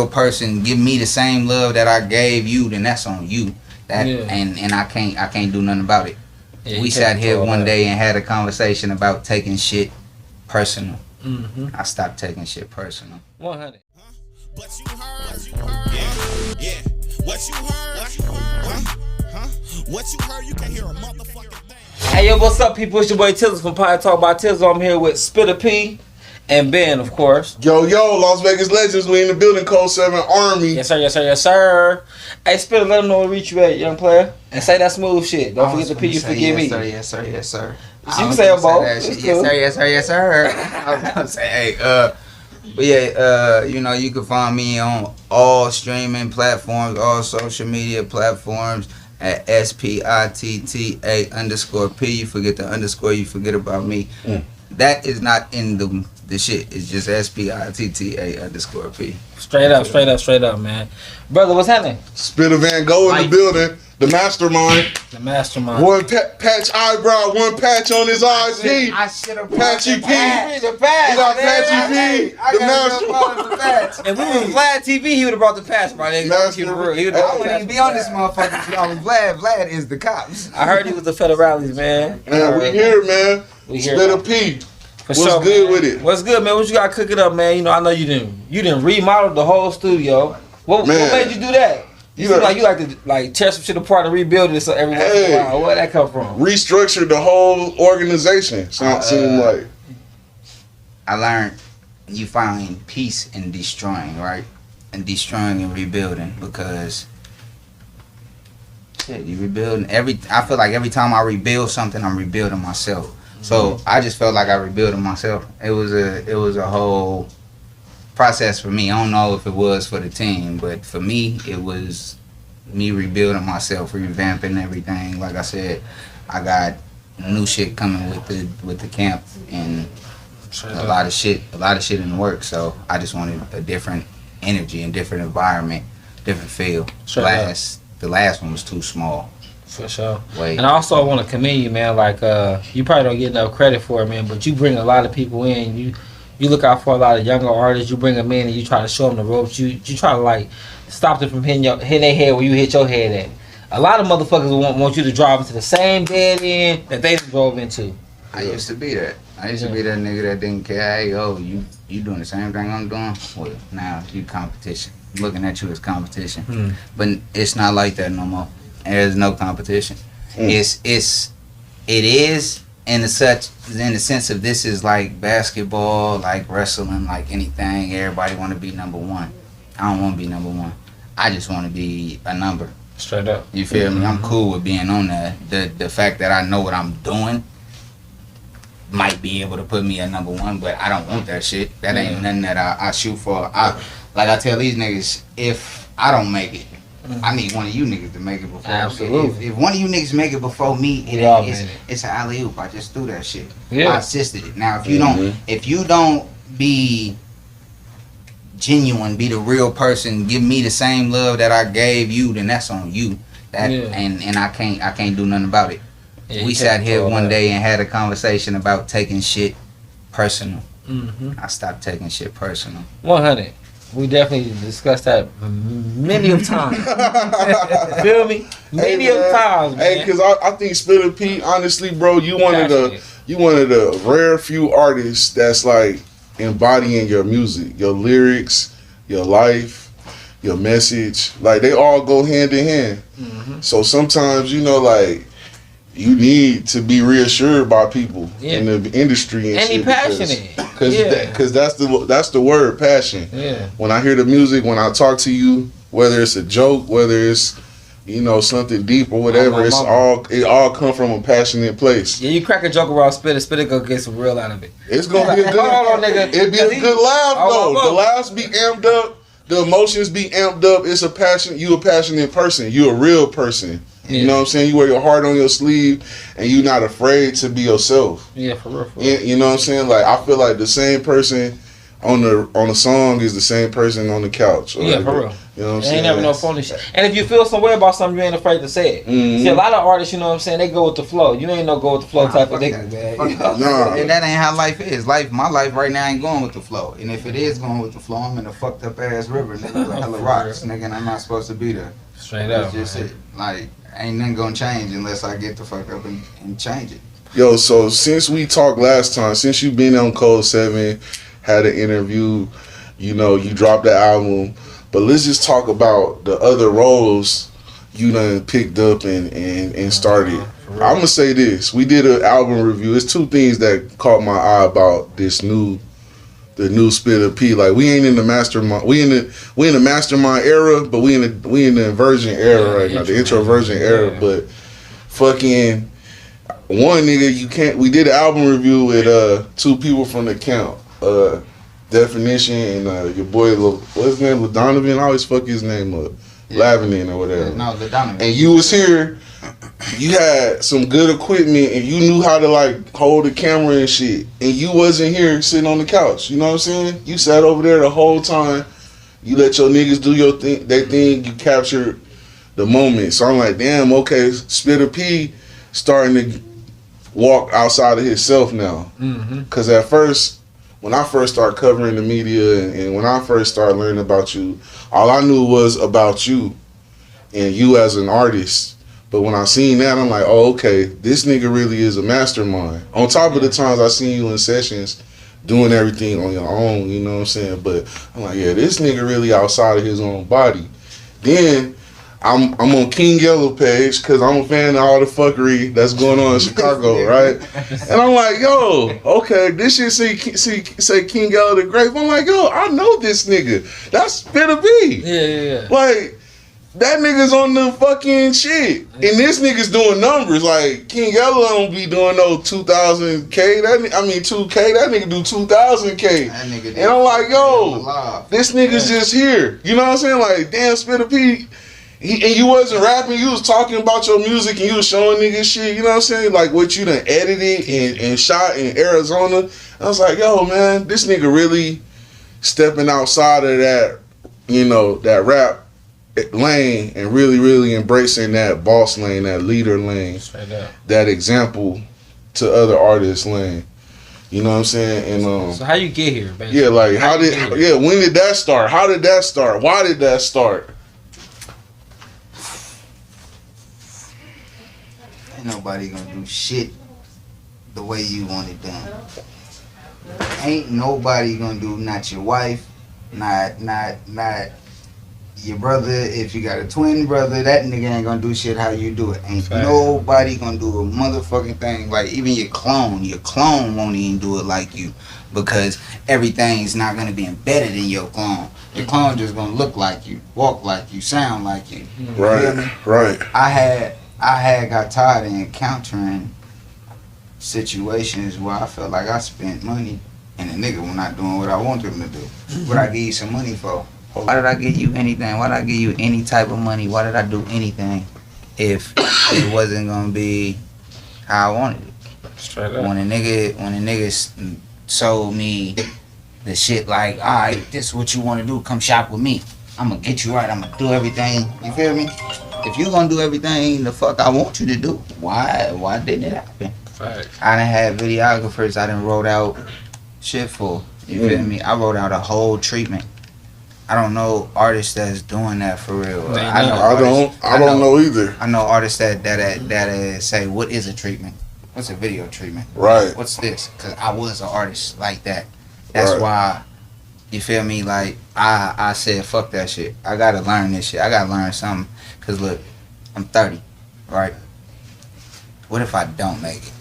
person give me the same love that I gave you, then that's on you. That and I can't do nothing about it. Yeah, we sat here one day and had a conversation about taking shit personal. I stopped taking shit personal. 100. What you heard? Yeah. What you heard? What you heard? You can hear a motherfucking thing. Hey yo, what's up, people? It's your boy Tizzle from Pie Talk by Tizzle. I'm here with Spitter P and Ben, of course. Yo, Las Vegas Legends, we in the building, Code 7 Army. Yes, sir, yes, sir, yes, sir. Hey, Spitter, let them know where to reach you at, young player. And say that smooth shit. Don't forget the P, you forgive me. Yes, sir, yes, sir. You can say it, both. Yes, sir, yes, sir, yes, sir. I was gonna say, hey, but yeah, you know, you can find me on all streaming platforms, all social media platforms at SPITTA_P. You forget the underscore, you forget about me. That is not in the shit. It's just SPITTA_P. Straight up, man. Brother, what's happening? Spitter Van Gogh in the building, the mastermind. The mastermind. One patch eyebrow, one patch on his eyes. I should have Patchy P. the patch. We got Patchy P, the mastermind. If we was Vlad TV, he would have brought the patch, bro. He I wouldn't even be on this motherfucker. Y'all was Vlad. Vlad is the cops. I heard he was the federales, man. Man, we here, man. We here. Spitter P. For What's sure, good man. with it? What's good, man? What you got cooking up, man? You know, I know you didn't remodel the whole studio. What made you do that? You seem like you like to tear some shit apart and rebuild it so every once in a while. Where'd that come from? Restructured the whole organization. Seemed like. I learned you find peace in destroying, right? And destroying and rebuilding, because you rebuilding I feel like every time I rebuild something, I'm rebuilding myself. So I just felt like I rebuilding myself. It was a whole process for me. I don't know if it was for the team, but for me, it was me rebuilding myself, revamping everything. Like I said, I got new shit coming with the camp and a lot of shit in the works. So I just wanted a different energy and different environment, different feel. The last one was too small. For sure. And I also want to commend you, man. Like, you probably don't get enough credit for it, man, but you bring a lot of people in. You look out for a lot of younger artists. You bring them in and you try to show them the ropes. You try to, stop them from hitting their head where you hit your head at. A lot of motherfuckers want you to drive into the same dead end that they drove into. I used to be that. I used to be that nigga that didn't care. Hey, yo, you doing the same thing I'm doing? Well, now you competition. Looking at you as competition. But it's not like that no more. There's no competition. It is in the sense of this is like basketball, like wrestling, like anything. Everybody want to be number one. I don't want to be number one. I just want to be a number. Straight up. You feel me? I'm cool with being on that. The fact that I know what I'm doing might be able to put me at number one, but I don't want that shit. That ain't nothing that I shoot for. Like I tell these niggas, if I don't make it, I need one of you niggas to make it before. Absolutely. If one of you niggas make it before me, it's an alley oop. I just threw that shit. I assisted it. Now if you don't be genuine, be the real person, give me the same love that I gave you, then that's on you. And I can't do nothing about it. We sat here one day and had a conversation about taking shit personal. I stopped taking shit personal. 100. We definitely discussed that many of times. Feel me? Many of times, man. Hey, because I think Spitter P, honestly, bro, you one of the rare few artists that's like embodying your music, your lyrics, your life, your message. Like they all go hand in hand. So sometimes, you you need to be reassured by people in the industry and be passionate. Because that's the word, passion. Yeah. When I hear the music, when I talk to you, whether it's a joke, whether it's something deep or whatever, it all come from a passionate place. Yeah, you crack a joke around Spitter gonna get some real out of it. It's gonna be a good. Hold on, nigga. It'd be a good laugh though. The laughs be amped up. The emotions be amped up. It's a passion. You a passionate person. You a real person. You know what I'm saying? You wear your heart on your sleeve and you're not afraid to be yourself. Yeah, for real. You know what I'm saying? Like, I feel like the same person on the song is the same person on the couch. Yeah, for real. You know what I'm Ain't saying? never no phony shit. And if you feel some way about something, you ain't afraid to say it. See, a lot of artists, you know what I'm saying, they go with the flow. You ain't no go with the flow type of nigga, man. And that ain't how life is. My life right now ain't going with the flow. And if it is going with the flow, I'm in a fucked up ass river, nigga, with hella rocks, nigga, and I'm not supposed to be there. Straight That's up. just it. Like, ain't nothing gonna change unless I get the fuck up and change it. Yo, so since we talked last time, since you been on Kode 7, had an interview, you know, you dropped the album, but let's just talk about the other roles you done picked up and started. I'm gonna say this: we did an album review. It's two things that caught my eye about the new Spit of P. Like, we ain't in the mastermind. We in the mastermind era, but we in the inversion era right now, the introversion era. But fucking one nigga, you can't. We did an album review with two people from the camp. Definition and your boy, what's his name, LaDonovan? I always fuck his name up. Lavenin or whatever. Yeah, no, LaDonovan. And you was here, you had some good equipment and you knew how to like hold the camera and shit. And you wasn't here sitting on the couch. You know what I'm saying? You sat over there the whole time. You let your niggas do your thing, their thing. You captured the moment. So I'm like, damn, okay, Spitter P starting to walk outside of himself now. Because at first, when I first started covering the media and when I first started learning about you, all I knew was about you and you as an artist. But when I seen that, I'm like, oh, okay, this nigga really is a mastermind. On top of the times I seen you in sessions doing everything on your own, you know what I'm saying? But I'm like, yeah, this nigga really outside of his own body. Then I'm on King Yellow page because I'm a fan of all the fuckery that's going on in Chicago, right? And I'm like, yo, okay, this shit say King Yellow the Great. I'm like, yo, I know this nigga. That's Spitter B. Yeah. Like, that nigga's on the fucking shit. And this nigga's doing numbers. Like, King Yellow don't be doing no 2,000K. 2K. That nigga do 2,000K. That nigga And I'm like, yo, this nigga's just here. You know what I'm saying? Like, damn, Spitter P. And you wasn't rapping, you was talking about your music and you was showing niggas shit, you know what I'm saying? Like what you done edited and shot in Arizona. I was like, yo, man, this nigga really stepping outside of that, you know, that rap lane and really, really embracing that boss lane, that leader lane, that example to other artists lane. You know what I'm saying? And so how you get here, basically? Yeah, like when did that start? How did that start? Why did that start? Nobody gonna do shit the way you want it done. Ain't nobody gonna do, not your wife, not your brother. If you got a twin brother, that nigga ain't gonna do shit how you do it. Ain't nobody gonna do a motherfucking thing. Like even your clone won't even do it like you, because everything's not gonna be embedded in your clone. Your clone just gonna look like you, walk like you, sound like you. Right. I had got tired of encountering situations where I felt like I spent money and the nigga was not doing what I wanted him to do. What I give you some money for? Why did I give you anything? Why did I give you any type of money? Why did I do anything if it wasn't gonna be how I wanted it? Straight up. When a nigga sold me the shit like, alright, this is what you wanna do, come shop with me. I'm gonna get you right, I'm gonna do everything. You feel me? If you gonna do everything the fuck I want you to do, why didn't it happen? Facts. I done had videographers I done wrote out shit for. You feel me? I wrote out a whole treatment. I don't know artists that's doing that for real. I don't know either. I know artists that say, what is a treatment? What's a video treatment? Right. What's this? Because I was an artist like that. That's why, you feel me? Like, I said, fuck that shit. I gotta learn this shit. I gotta learn something. Because look, I'm 30, right? What if I don't make it?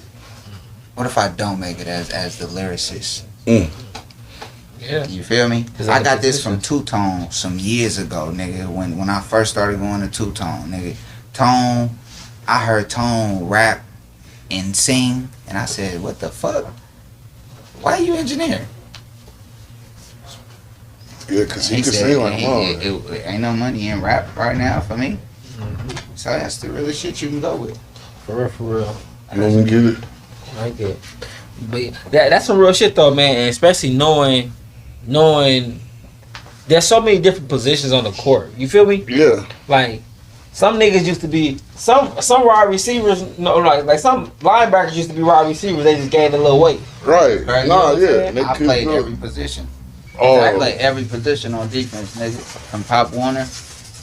What if I don't make it as the lyricist? Yeah. You feel me? I got this from Two-Tone some years ago, nigga, when I first started going to Two-Tone, nigga. Tone, I heard Tone rap and sing, and I said, what the fuck? Why you engineer? Yeah, because he can sing like mom. Ain't no money in rap right now for me. So that's the real shit you can go with. For real. You don't get it? I get it. But that's some real shit though, man, and especially knowing knowing there's so many different positions on the court. You feel me? Yeah. Like some niggas used to be some wide receivers. No, like some linebackers used to be wide receivers. They just gained a little weight. Right. Right, Nah, you know yeah. I played every position. Oh. I played every position on defense, nigga. From Pop Warner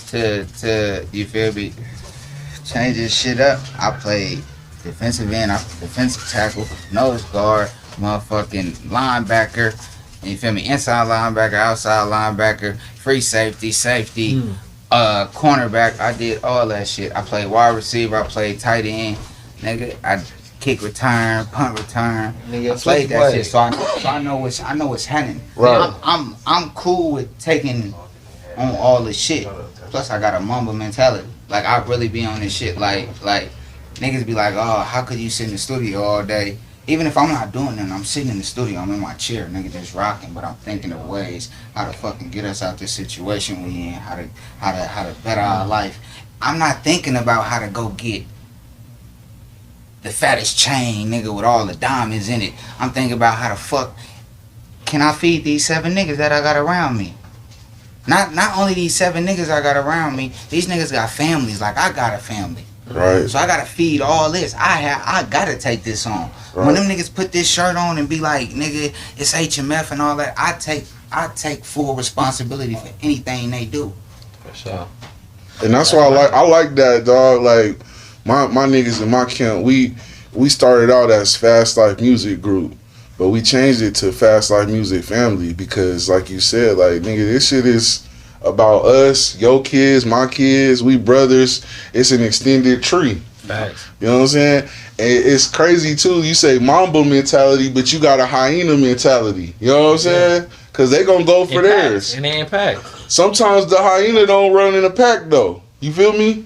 to you feel me? Change this shit up. I played defensive end, defensive tackle, nose guard, motherfucking linebacker. You feel me? Inside linebacker, outside linebacker, free safety, cornerback. I did all that shit. I played wide receiver. I played tight end, nigga. I kick return, punt return. Nigga, I played that shit, so I know what's happening. Right. I'm cool with taking on all this shit. Plus, I got a mamba mentality. Like I really be on this shit. Like niggas be like, oh, how could you sit in the studio all day? Even if I'm not doing nothing, I'm sitting in the studio, I'm in my chair, nigga, just rocking. But I'm thinking of ways how to fucking get us out this situation we in, how to better our life. I'm not thinking about how to go get the fattest chain, nigga, with all the diamonds in it. I'm thinking about how the fuck can I feed these 7 niggas that I got around me. Not only these 7 niggas I got around me, these niggas got families like I got a family. Right. So I gotta feed all this. I gotta take this on. Right. When them niggas put this shirt on and be like, nigga, it's HMF and all that, I take full responsibility for anything they do. For sure. And that's why I like that, dog. Like my niggas in my camp, we started out as Fast Life Music Group, but we changed it to Fast Life Music Family because, like you said, like nigga, this shit is about us, your kids, my kids, we brothers. It's an extended tree. Facts. You know what I'm saying? And it's crazy too. You say Mamba mentality, but you got a hyena mentality. You know what I'm saying? Because they gonna go for theirs. And they impact. Sometimes the hyena don't run in a pack though. You feel me?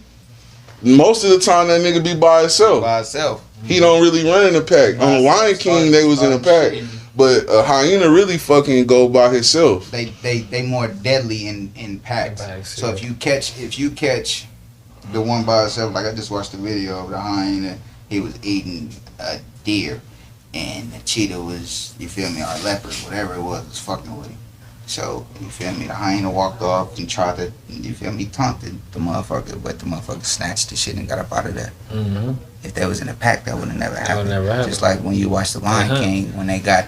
Most of the time that nigga be by himself. By itself. He don't really run in a pack. On Lion King they was in a pack. But a hyena really fucking go by himself. They more deadly in packs. So if you catch the one by itself, like I just watched the video of the hyena, he was eating a deer, and the cheetah was, you feel me, or leopard, whatever it was fucking with him. So you feel me, the hyena walked off and tried to, you feel me, taunted the motherfucker, but the motherfucker snatched the shit and got up out of there. Mm-hmm. If that was in a pack, that would have never happened. Just like when you watch the Lion King, when they got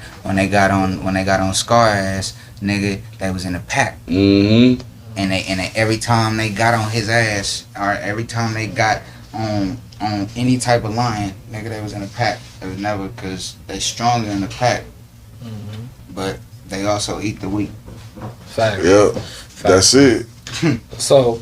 on Scar ass, nigga, they was in a pack. Mm-hmm. And they every time they got on his ass, or every time they got on any type of lion, nigga, they was in a pack. It was never, because they stronger in the pack, but they also eat the weak. Facts. Yep. That's it. So,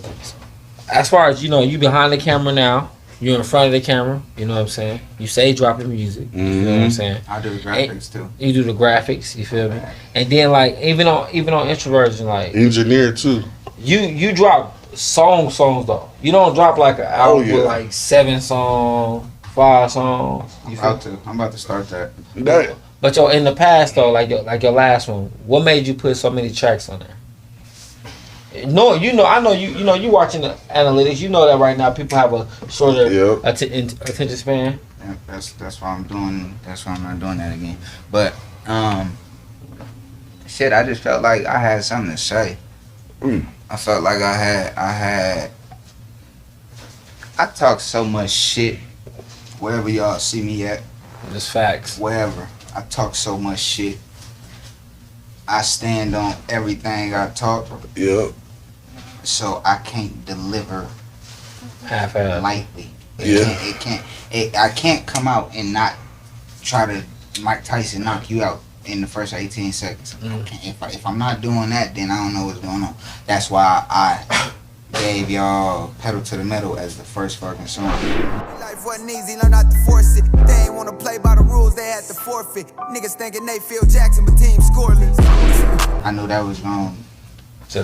as far as, you behind the camera now, you're in front of the camera, you know what I'm saying? You say dropping music, you know what I'm saying? I do the graphics too. You do the graphics, you feel me? And then like even on Introversion, like engineer too. You drop songs though. You don't drop like an album with like 7 songs, 5 songs. I'm about to start that. But in the past though, like your last one, what made you put so many tracks on there? No, I know you watching the analytics. You know that right now people have a shorter attention span. Yeah, that's why I'm doing. That's why I'm not doing that again. But shit, I just felt like I had something to say. I felt like I talk so much shit wherever y'all see me at. Just facts. Wherever I talk so much shit. I stand on everything I talk. Yep. So I can't deliver half-assed lightly. I can't come out and not try to Mike Tyson knock you out in the first 18 seconds. If I'm not doing that, then I don't know what's going on. That's why I gave y'all Pedal to the Metal as the first fucking song. Life wasn't easy, learn not to force it. They ain't wanna play by the rules, they had to forfeit. Niggas thinking they Phil Jackson, but team scoreless. I knew that was going.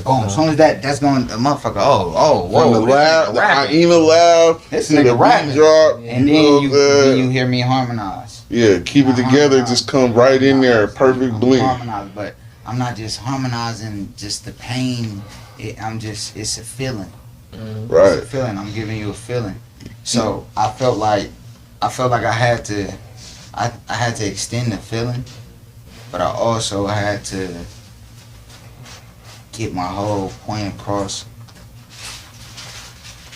Boom. As soon as that's going, the motherfucker. Whoa. From the lab, the hyena lab. This nigga rapping. Drop, and then you hear me harmonize. Yeah, keep it together. Just come right in there, perfect blend. Harmonize, but I'm not just harmonizing just the pain. It's a feeling. Right. It's a feeling. I'm giving you a feeling. So I felt like I had to extend the feeling, but I also had to get my whole point across.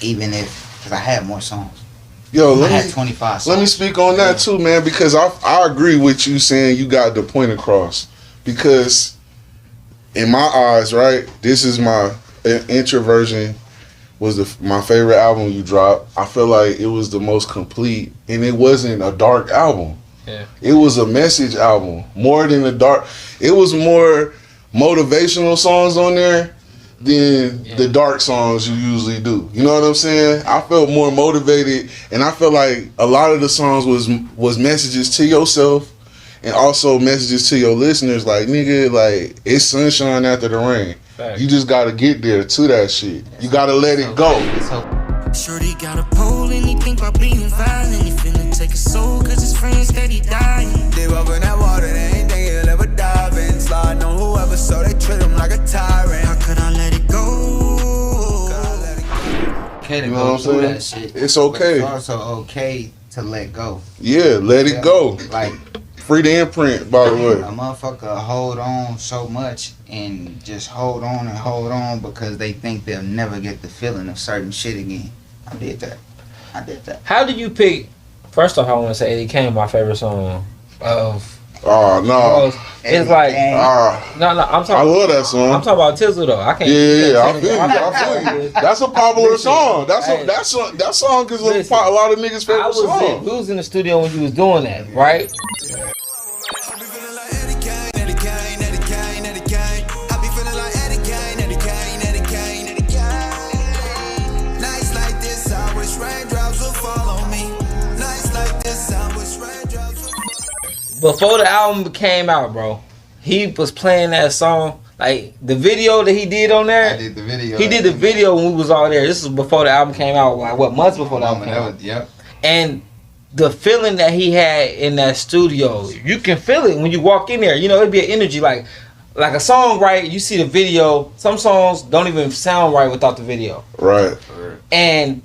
Even if, because I had more songs. Yo, I had 25 songs. Let me speak on that too, man, because I agree with you saying you got the point across. Because in my eyes, right, this is my Introversion was my favorite album you dropped. I feel like it was the most complete, and it wasn't a dark album. Yeah. It was a message album. More than a dark, it was more motivational songs on there than the dark songs you usually do. You know what I'm saying? I felt more motivated, and I felt like a lot of the songs was messages to yourself and also messages to your listeners, like, nigga, like, it's sunshine after the rain. Fact. You just gotta get there to that shit. You gotta let it go. Shorty got a pole and he think about being violent. He finna take a soul cause his friends that he dying. They walk in that water, they ain't think he'll ever dive in. Sliding on whoever, so they treat him like a tyrant. How could I let it go? Okay to go through that shit. It's okay. But it's also okay to let go. Yeah, let it go. Like, free the imprint, by the way. A motherfucker hold on so much and just hold on because they think they'll never get the feeling of certain shit again. I did that. How did you pick? First off, I want to say Eddie Kane, my favorite song of. Oh no! It's like no. I'm talking. I love that song. I'm talking about Tizzle though. I can't. Yeah. I feel you. That's a popular song. That song is a lot of niggas' favorite song. We was in the studio when you was doing that, right? Before the album came out, bro, he was playing that song. Like, the video that he did on there. I did the video. He did the video when we was all there. This was before the album came out. Like, what, months before the album came out? Yep. And the feeling that he had in that studio, you can feel it when you walk in there. You know, it'd be an energy. Like a song, right? You see the video. Some songs don't even sound right without the video. Right. And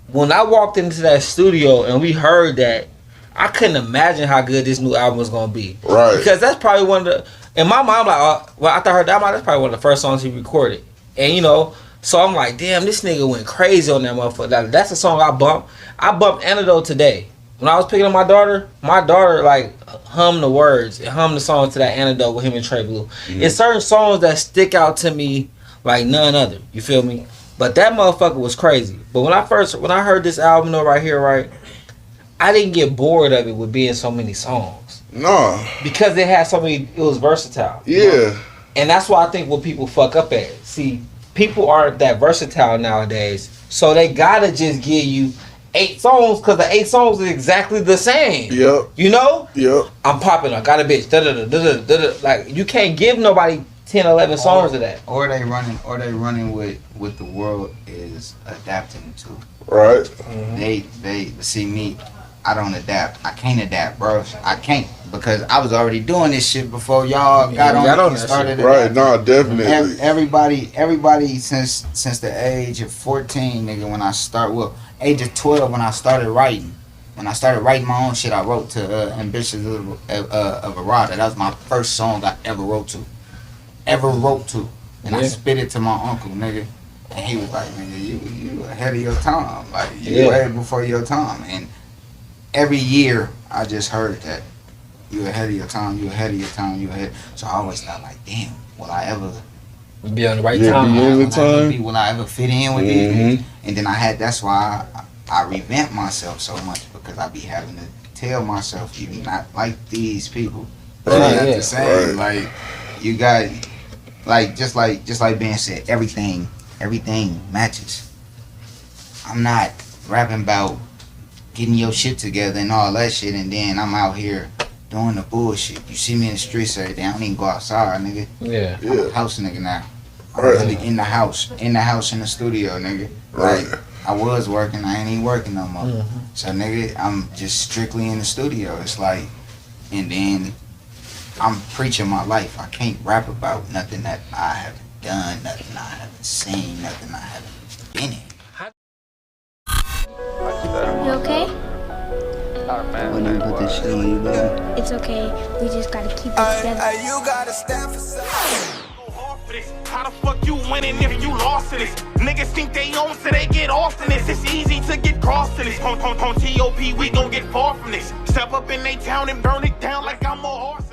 when I walked into that studio and we heard that, I couldn't imagine how good this new album was gonna be. Right. Because that's probably one of the. In my mind, I'm like, after I heard that, that's probably one of the first songs he recorded. And you know, so I'm like, damn, this nigga went crazy on that motherfucker. That's a song I bumped. I bumped Antidote today. When I was picking up my daughter like hummed the words and hummed the song to that Antidote with him and Trey Blue. Mm-hmm. It's certain songs that stick out to me like none other. You feel me? But that motherfucker was crazy. But when I heard this album though right here, right, I didn't get bored of it with being so many songs. No. Because it had so many, it was versatile. Yeah. You know? And that's why I think what people fuck up at. See, people aren't that versatile nowadays. So they gotta just give you 8 songs because the 8 songs is exactly the same. Yep. You know? Yep. I'm popping, I got a bitch. Like, you can't give nobody 10, 11 songs of that. Or they running with the world is adapting to. Right. Mm-hmm. They see me. I don't adapt. I can't adapt, bro. I can't because I was already doing this shit before y'all got on and started. Right, no, definitely. Everybody since the age of 14, nigga, when I age of 12 when I started writing. When I started writing my own shit, I wrote to Ambitions of a Rider. That was my first song I ever wrote to. And I spit it to my uncle, nigga. And he was like, nigga, you ahead of your time. Like, you way before your time. And every year, I just heard that you ahead of your time, you ahead of your time, you ahead. So I always thought like, damn, will I ever be on the right time? Will I ever fit in with these? And then that's why I revamp myself so much because I be having to tell myself, you not like these people. Not the same. Like you got, like just like Ben said, everything matches. I'm not rapping about getting your shit together and all that shit, and then I'm out here doing the bullshit. You see me in the streets every day. I don't even go outside, nigga. Yeah. I'm a house nigga now. I'm really in the house, in the studio, nigga. Right. Like, I was working, I ain't even working no more. Mm-hmm. So, nigga, I'm just strictly in the studio. It's like, and then I'm preaching my life. I can't rap about nothing that I haven't done, nothing I haven't seen, nothing I haven't been in. You okay? When you put this shit on you, baby. It's okay. We just gotta keep it together. You gotta stand for something. this. How the fuck you winning if you lost in this? Niggas think they own, so they get off in this. It's easy to get crossed in this. On TOP, we gon' get far from this. Step up in they town and burn it down like I'm a horse.